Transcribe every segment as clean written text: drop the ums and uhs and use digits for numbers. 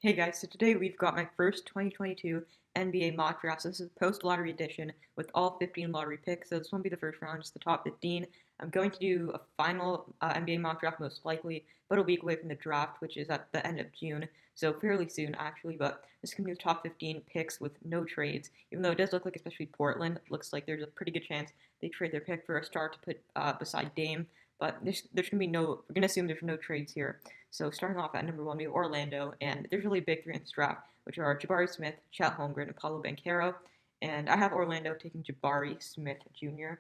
Hey guys, so today we've got my first 2022 NBA mock draft. So this is post-lottery edition with all 15 lottery picks. So this won't be the first round, just the top 15. I'm going to do a final NBA mock draft most likely, but a week away from the draft, which is at the end of June. So fairly soon actually, but this is going to be the top 15 picks with no trades. Even though it does look like, especially Portland, it looks like there's a pretty good chance they trade their pick for a star to put beside Dame. But there's going to be we're going to assume there's no trades here. So starting off at number one, we have Orlando, and there's really big three in this draft, which are Jabari Smith, Chet Holmgren, and Paulo Banchero. And I have Orlando taking Jabari Smith Jr.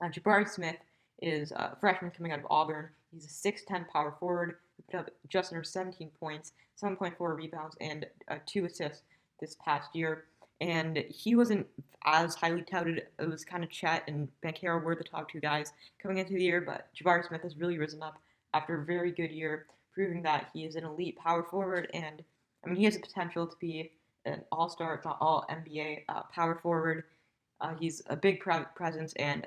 Jabari Smith is a freshman coming out of Auburn. He's a 6'10 power forward who put up just under 17 points, 7.4 rebounds, and 2 assists this past year. And he wasn't as highly touted. It was kind of Chet and Banchero were the top two guys coming into the year, but Jabari Smith has really risen up after a very good year, proving that he is an elite power forward. And I mean, he has the potential to be an all-star, if not all NBA power forward. He's a big presence, and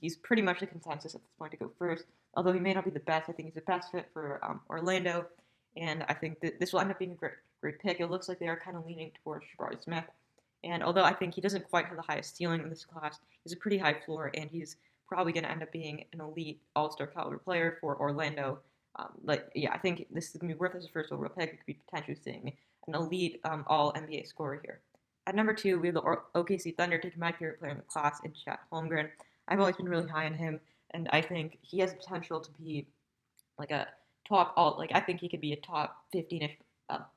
he's pretty much the consensus at this point to go first. Although he may not be the best, I think he's the best fit for Orlando, and I think that this will end up being a great pick. It looks like they are kind of leaning towards Jabari Smith, and although I think he doesn't quite have the highest ceiling in this class, he's a pretty high floor, and he's probably going to end up being an elite All-Star caliber player for Orlando. I think this is going to be worth as a first overall pick. It could be potentially seeing an elite All NBA scorer here. At number two, we have the OKC Thunder taking my favorite player in the class in Chet Holmgren. I've always been really high on him, and I think he has the potential to be like a I think he could be a top 15ish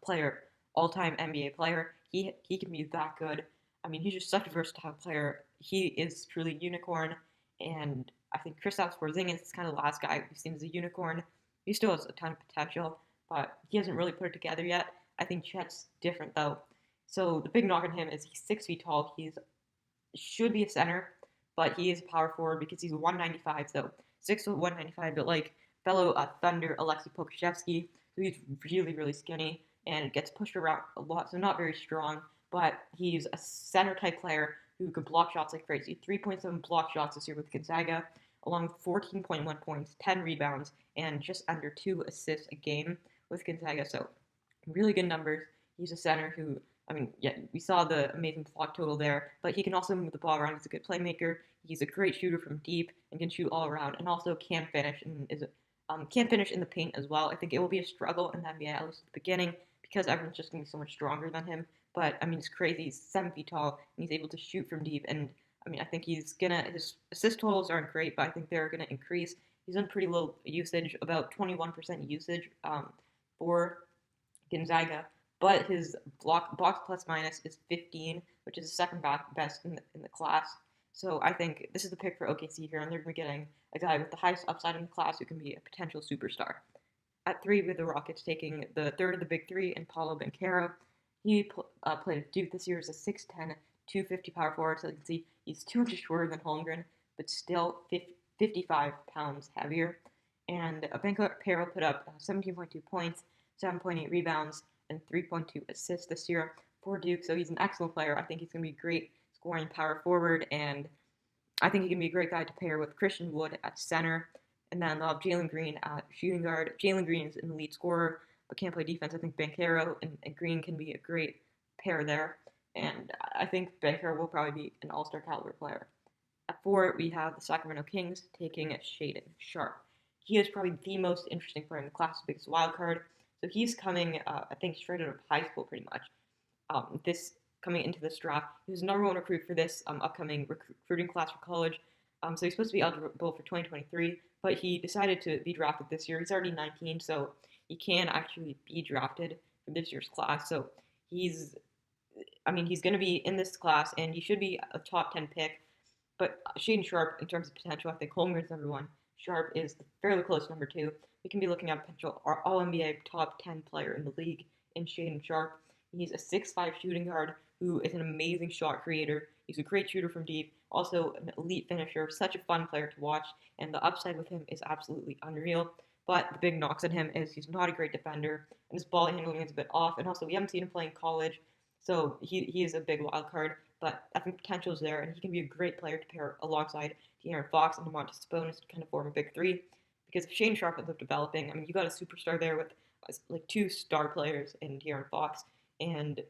player, all-time NBA player. He can be that good. I mean, he's just such a versatile player. He is truly a unicorn, and I think Kristaps Porzingis is kind of the last guy we've seen as a unicorn. He still has a ton of potential, but he hasn't really put it together yet. I think Chet's different though. So the big knock on him is he's 6 feet tall. He should be a center, but he is a power forward because he's 195. So 6 foot 195, but like fellow Thunder Alexei Pokusevski, who he's really skinny and gets pushed around a lot, so not very strong. But he's a center type player who could block shots like crazy. 3.7 block shots this year with Gonzaga, along with 14.1 points, 10 rebounds, and just under 2 assists a game with Gonzaga. So really good numbers. He's a center who, I mean, yeah, we saw the amazing block total there, but he can also move the ball around. He's a good playmaker. He's a great shooter from deep and can shoot all around, and also can finish in the paint as well. I think it will be a struggle in the NBA, at least at the beginning, because everyone's just going to be so much stronger than him. But I mean, it's crazy. He's 7 feet tall, and he's able to shoot from deep. And I mean, I think his assist totals aren't great, but I think they're gonna increase. He's on pretty low usage, about 21% usage for Gonzaga, but his box plus minus is 15, which is the second best in the class. So I think this is the pick for OKC here, and they're going to be getting a guy with the highest upside in the class who can be a potential superstar. At three, with the Rockets taking the third of the big three and Paulo Banchero. He played at Duke this year as a 6'10", 250 power forward, so you can see he's 2 inches shorter than Holmgren, but still 55 pounds heavier. And Banchero put up 17.2 points, 7.8 rebounds, and 3.2 assists this year for Duke. So he's an excellent player. I think he's going to be a great scoring power forward, and I think he can be a great guy to pair with Christian Wood at center. And then they'll have Jalen Green at shooting guard. Jalen Green is an elite scorer, but can't play defense. I think Banchero and Green can be a great pair there. And I think Banchero will probably be an all-star caliber player. At four, we have the Sacramento Kings taking Shaedon Sharpe. He is probably the most interesting player in the class, biggest wild card. So he's coming, I think, straight out of high school pretty much. This coming into this draft, he was the number one recruit for this upcoming recruiting class for college. So he's supposed to be eligible for 2023, but he decided to be drafted this year. He's already 19, so he can actually be drafted for this year's class. So he's going to be in this class, and he should be a top 10 pick. But Shaedon Sharpe, in terms of potential, I think Holmgren's number one. Sharpe is fairly close number two. We can be looking at potential All-NBA top 10 player in the league in Shaedon Sharpe. He's a 6'5 shooting guard who is an amazing shot creator. He's a great shooter from deep, also an elite finisher, such a fun player to watch, and the upside with him is absolutely unreal. But the big knocks on him is he's not a great defender, and his ball handling is a bit off, and also we haven't seen him play in college, so he is a big wild card. But I think potential is there, and he can be a great player to pair alongside De'Aaron Fox and Domantas Sabonis to kind of form a big three. Because if Shaedon Sharpe ends up developing, I mean, you got a superstar there with like two star players in De'Aaron Fox and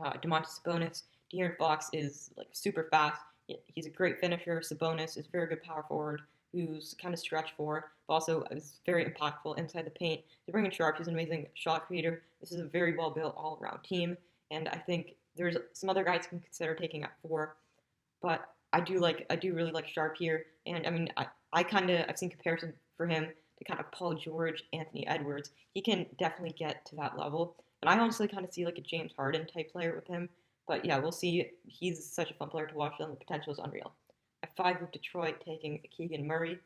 Domantas Sabonis. De'Aaron Fox is like super fast. He's a great finisher. Sabonis is a very good power forward who's kind of stretch for, but also is very impactful inside the paint. They bring in Sharp. He's an amazing shot creator. This is a very well built all around team, and I think there's some other guys you can consider taking at 4, but I do really like Sharp here, and I mean I've seen comparison for him to kind of Paul George, Anthony Edwards. He can definitely get to that level, and I honestly kind of see like a James Harden type player with him. But yeah, we'll see. He's such a fun player to watch, and the potential is unreal. At 5 with Detroit, taking Keegan Murray.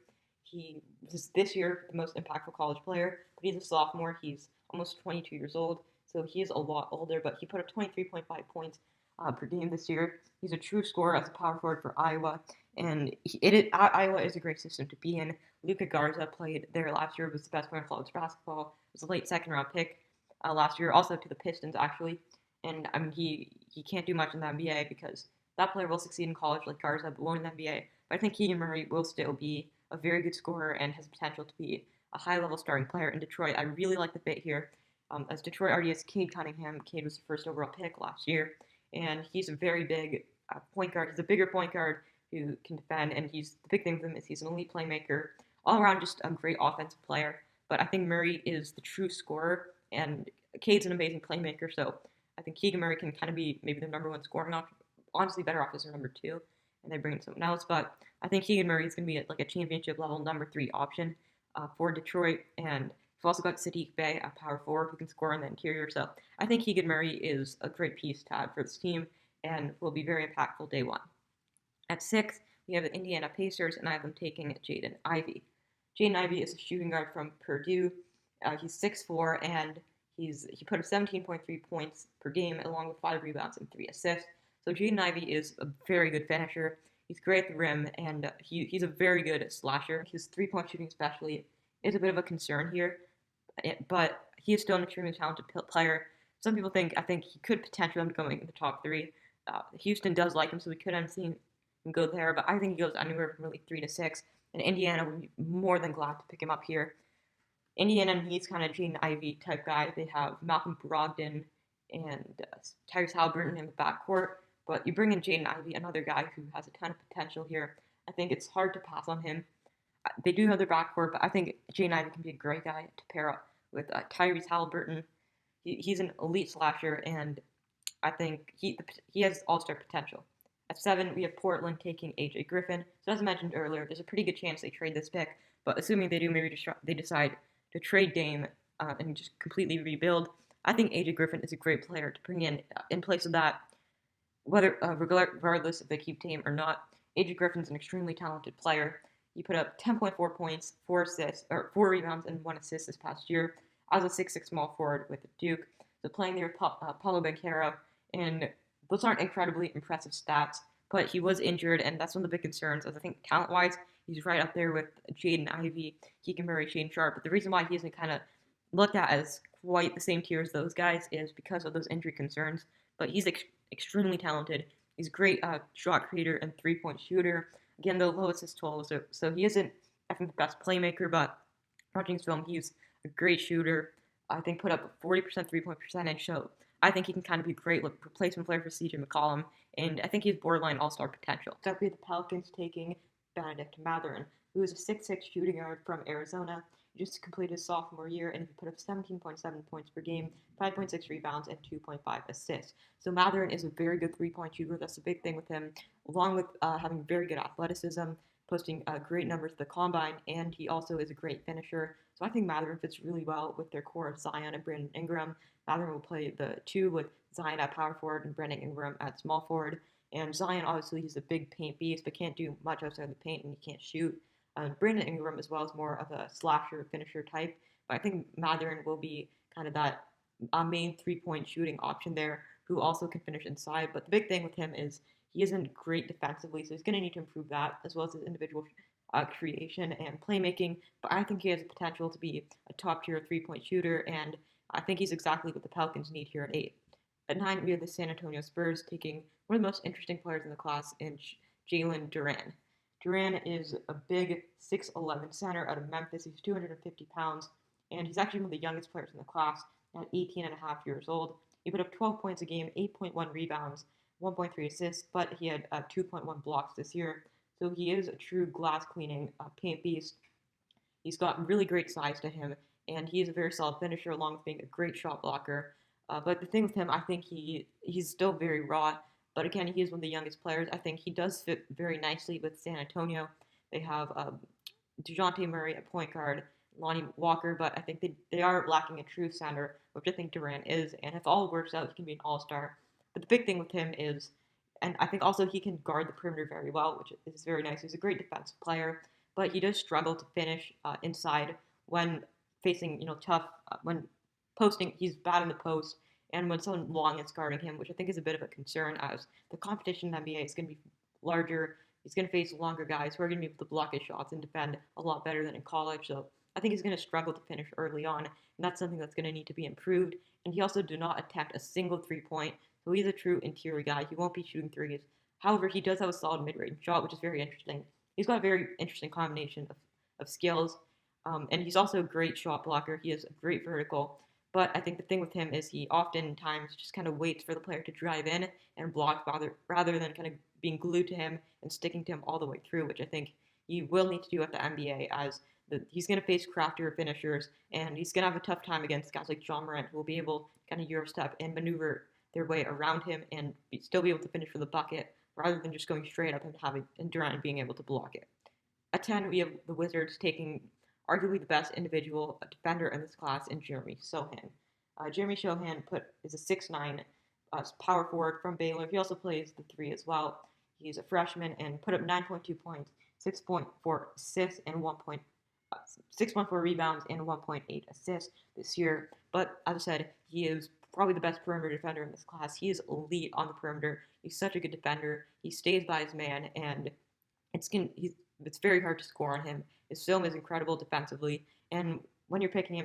He was this year the most impactful college player, but he's a sophomore. He's almost 22 years old, so he is a lot older. But he put up 23.5 points per game this year. He's a true scorer as a power forward for Iowa, and Iowa is a great system to be in. Luka Garza played there last year, was the best player in college basketball. Was a late second round pick last year, also to the Pistons actually. And I mean he can't do much in the NBA because that player will succeed in college like Garza, but won't in the NBA. But I think Keegan Murray will still be a very good scorer and has potential to be a high-level starting player in Detroit. I really like the fit here, as Detroit already has Cade Cunningham. Cade was the first overall pick last year, and he's a very big point guard. He's a bigger point guard who can defend, and the big thing with him is he's an elite playmaker, all around just a great offensive player. But I think Murray is the true scorer, and Cade's an amazing playmaker, so I think Keegan Murray can kind of be maybe the number one scoring option. Honestly, better off as a number 2, and they bring in someone else. But I think Keegan Murray is going to be like a championship level number 3 option for Detroit. And we've also got Sadiq Bey, a power forward who can score on the interior. So I think Keegan Murray is a great piece to add for this team and will be very impactful day 1. At 6, we have the Indiana Pacers, and I have them taking Jaden Ivey. Jaden Ivey is a shooting guard from Purdue. He's 6'4", and he put up 17.3 points per game, along with 5 rebounds and 3 assists. So Jaden Ivey is a very good finisher. He's great at the rim, and he's a very good slasher. His three-point shooting especially is a bit of a concern here, but he is still an extremely talented player. Some people I think he could potentially end up going in the top 3. Houston does like him, so we could end up seeing him go there, but I think he goes anywhere from really 3 to 6, and Indiana would be more than glad to pick him up here. Indiana needs kind of Jaden Ivey type guy. They have Malcolm Brogdon and Tyrese Halliburton in the backcourt. But you bring in Jaden Ivey, another guy who has a ton of potential here. I think it's hard to pass on him. They do have their backcourt, but I think Jaden Ivey can be a great guy to pair up with Tyrese Halliburton. He's an elite slasher, and I think he has all-star potential. At 7, we have Portland taking A.J. Griffin. So as I mentioned earlier, there's a pretty good chance they trade this pick, but assuming they do, maybe they decide to trade Dame and just completely rebuild. I think A.J. Griffin is a great player to bring in place of that. Whether regardless if they keep Dame or not, A.J. Griffin's an extremely talented player. He put up 10.4 points, 4 4 rebounds, and 1 assist this past year as a 6'6" small forward with Duke. So playing there with Paulo Banchero, and those aren't incredibly impressive stats, but he was injured, and that's one of the big concerns. As I think talent-wise, he's right up there with Jaden Ivey, Keegan Murray, Shane Sharp. But the reason why he isn't kind of looked at as quite the same tier as those guys is because of those injury concerns. But he's extremely talented. He's a great shot creator and three-point shooter. Again, the low assist total, so he isn't, I think, the best playmaker, but watching his film, he's a great shooter. I think put up a 40% three-point percentage, so I think he can kind of be a great replacement player for C.J. McCollum, and I think he has borderline all-star potential. So we have the Pelicans taking Benedict Mathurin, who is a 6'6" shooting guard from Arizona. He just completed his sophomore year, and he put up 17.7 points per game, 5.6 rebounds, and 2.5 assists. So Mathurin is a very good three-point shooter. That's the big thing with him, along with having very good athleticism, posting great numbers at the combine, and he also is a great finisher. So I think Mathurin fits really well with their core of Zion and Brandon Ingram. Mathurin will play the 2 with Zion at power forward and Brandon Ingram at small forward. And Zion, obviously, he's a big paint beast, but can't do much outside the paint, and he can't shoot. Brandon Ingram as well is more of a slasher finisher type, but I think Mathurin will be kind of that main three-point shooting option there, who also can finish inside. But the big thing with him is he isn't great defensively, so he's going to need to improve that, as well as his individual creation and playmaking. But I think he has the potential to be a top-tier three-point shooter, and I think he's exactly what the Pelicans need here at 8. At 9, we have the San Antonio Spurs taking one of the most interesting players in the class in Jalen Duren. Duren is a big 6'11" center out of Memphis. He's 250 pounds. and he's actually one of the youngest players in the class at 18 and a half years old. He put up 12 points a game, 8.1 rebounds, 1.3 assists, but he had 2.1 blocks this year. So he is a true glass cleaning paint beast. He's got really great size to him, and he is a very solid finisher along with being a great shot blocker. But the thing with him, I think he's still very raw. But again, he is one of the youngest players. I think he does fit very nicely with San Antonio. They have DeJounte Murray at point guard, Lonnie Walker, but I think they are lacking a true center, which I think Durant is. And if all works out, he can be an all-star. But the big thing with him is, and I think also he can guard the perimeter very well, which is very nice. He's a great defensive player, but he does struggle to finish inside when facing tough when posting. He's bad in the post, and when someone long is guarding him, which I think is a bit of a concern as the competition in the NBA is going to be larger. He's going to face longer guys who are going to be able to block his shots and defend a lot better than in college. So I think he's going to struggle to finish early on, and that's something that's going to need to be improved. And he also did not attempt a single 3-point, so he's a true interior guy. He won't be shooting threes. However, he does have a solid mid-range shot, which is very interesting. He's got a very interesting combination of skills, and he's also a great shot blocker. He has a great vertical. But I think the thing with him is he oftentimes just kind of waits for the player to drive in and block rather than kind of being glued to him and sticking to him all the way through, which I think he will need to do at the NBA as he's going to face craftier finishers, and he's going to have a tough time against guys like John Morant, who will be able to kind of Euro step and maneuver their way around him and still be able to finish for the bucket rather than just going straight up and Durant being able to block it. At 10, we have the Wizards taking arguably the best individual defender in this class in Jeremy Sohan. Jeremy Sohan is a 6'9" power forward from Baylor. He also plays the 3 as well. He's a freshman and put up 9.2 points, 6.4 assists, and 6.4 rebounds and 1.8 assists this year. But as I said, he is probably the best perimeter defender in this class. He is elite on the perimeter. He's such a good defender. He stays by his man, and it's very hard to score on him. His film is incredible defensively, and when you're picking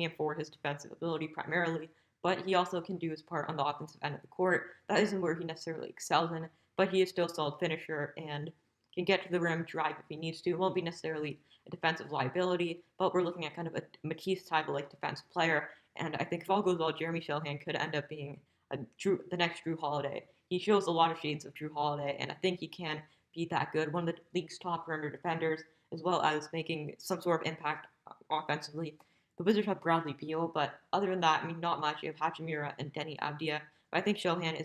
him for his defensive ability primarily, but he also can do his part on the offensive end of the court. That isn't where he necessarily excels in, but he is still a solid finisher and can get to the rim, drive if he needs to. It won't be necessarily a defensive liability, but we're looking at kind of a Matisse type-like defensive player, and I think if all goes well, Jeremy Sohan could end up being the next Drew Holiday. He shows a lot of shades of Drew Holiday, and I think he can be that good. One of the league's top perimeter defenders, as well as making some sort of impact offensively. The Wizards have Bradley Beal, but other than that, I mean, not much. You have Hachimura and Denny Avdia. But I think Sohan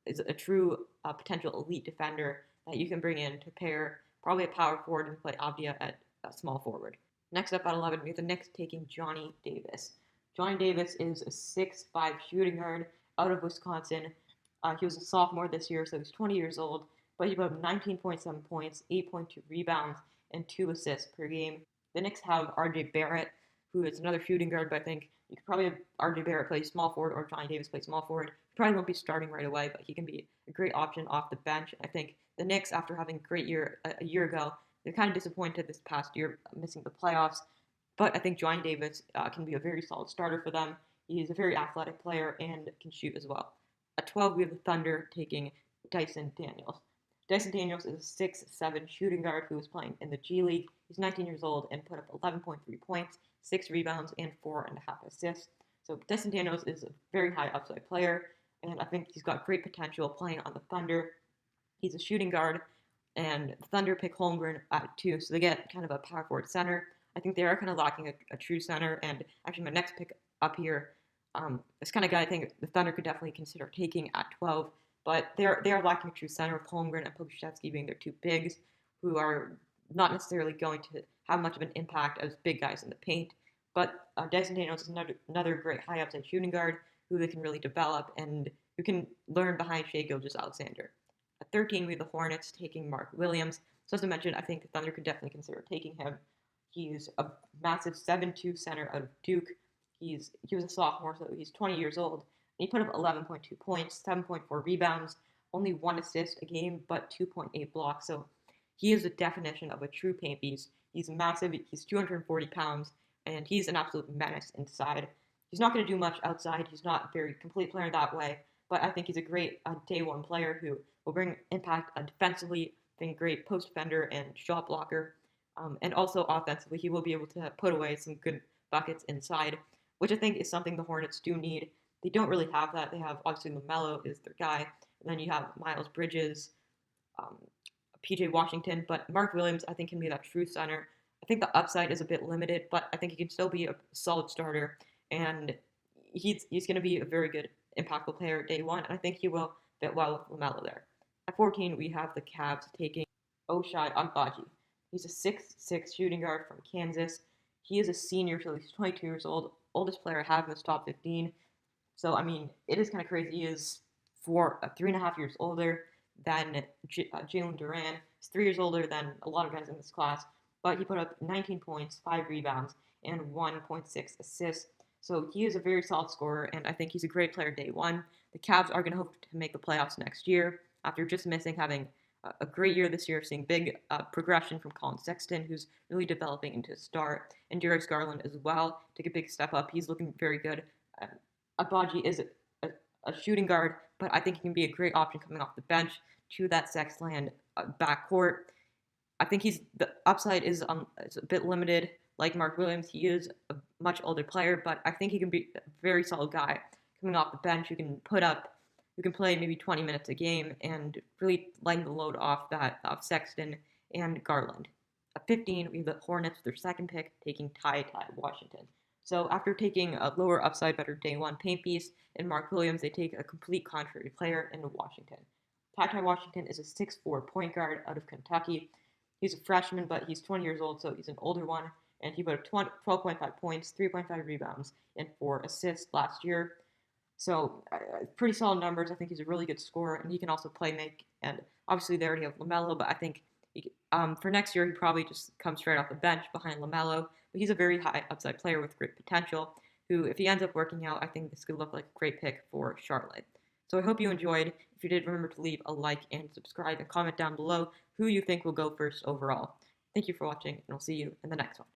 is a true potential elite defender that you can bring in to pair probably a power forward and play Avdia at a small forward. Next up at 11, we have the Knicks taking Johnny Davis. Johnny Davis is a 6'5" shooting guard out of Wisconsin. He was a sophomore this year, so he's 20 years old, but he put up 19.7 points, 8.2 rebounds, and 2 assists per game. The Knicks have RJ Barrett, who is another shooting guard, but I think you could probably have RJ Barrett play small forward or Johnny Davis play small forward. He probably won't be starting right away, but he can be a great option off the bench. I think the Knicks, after having a great year a year ago, they're kind of disappointed this past year, missing the playoffs. But I think Johnny Davis can be a very solid starter for them. He's a very athletic player and can shoot as well. At 12, we have the Thunder taking Dyson Daniels. Dyson Daniels is a 6'7" shooting guard who is playing in the G League. He's 19 years old and put up 11.3 points, 6 rebounds, and 4.5 assists. So Dyson Daniels is a very high upside player, and I think he's got great potential playing on the Thunder. He's a shooting guard, and the Thunder pick Holmgren at 2, so they get kind of a power forward center. I think they are kind of lacking a true center, and actually my next pick up here, this kind of guy I think the Thunder could definitely consider taking at 12. But they are lacking a true center with Holmgren and Pokusevski being their 2 bigs, who are not necessarily going to have much of an impact as big guys in the paint. But Dyson Daniels is another great high upside shooting guard who they can really develop and who can learn behind Shai Gilgeous-Alexander. At 13, we have the Hornets taking Mark Williams. So as I mentioned, I think the Thunder could definitely consider taking him. He's a massive 7'2" center out of Duke. He was a sophomore, so he's 20 years old. He put up 11.2 points, 7.4 rebounds, only 1 assist a game, but 2.8 blocks. So he is the definition of a true paint beast. He's massive. He's 240 pounds, and he's an absolute menace inside. He's not going to do much outside. He's not a very complete player that way, but I think he's a great day one player who will bring impact defensively, being a great post defender and shot blocker. And also offensively, he will be able to put away some good buckets inside, which I think is something the Hornets do need. They don't really have that. They have obviously LaMelo is their guy, and then you have Miles Bridges, um, PJ Washington, but Mark Williams I think can be that true center. I think the upside is a bit limited, but I think he can still be a solid starter, and he's going to be a very good impactful player day one, and I think he will fit well with LaMelo there. At 14, we have the Cavs taking Ochai Agbaji. He's a 6'6" shooting guard from Kansas. He is a senior, so he's 22 years old, oldest player I have in this top 15. So, I mean, it is kind of crazy. He is 3.5 years older than Jalen Duran. He's 3 years older than a lot of guys in this class, but he put up 19 points, 5 rebounds, and 1.6 assists. So he is a very solid scorer, and I think he's a great player day one. The Cavs are going to hope to make the playoffs next year after just missing having a great year this year, seeing big progression from Colin Sexton, who's really developing into a star, and Darius Garland as well. Take a big step up. He's looking very good. Agbaji is a shooting guard, but I think he can be a great option coming off the bench to that Sexland backcourt. I think the upside is a bit limited. Like Mark Williams, he is a much older player, but I think he can be a very solid guy coming off the bench who can play maybe 20 minutes a game and really lighten the load off of Sexton and Garland. At 15, we have the Hornets with their second pick, taking Ty Washington. So after taking a lower upside, better day one paint piece in Mark Williams, they take a complete contrary player into Washington. Ty Washington is a 6'4" point guard out of Kentucky. He's a freshman, but he's 20 years old, so he's an older one. And he put up 12.5 points, 3.5 rebounds, and 4 assists last year. So pretty solid numbers. I think he's a really good scorer, and he can also play make. And obviously they already have LaMelo, but I think for next year he probably just comes straight off the bench behind LaMelo. But he's a very high upside player with great potential, who, if he ends up working out, I think this could look like a great pick for Charlotte. So I hope you enjoyed. If you did, remember to leave a like and subscribe and comment down below who you think will go first overall. Thank you for watching, and I'll see you in the next one.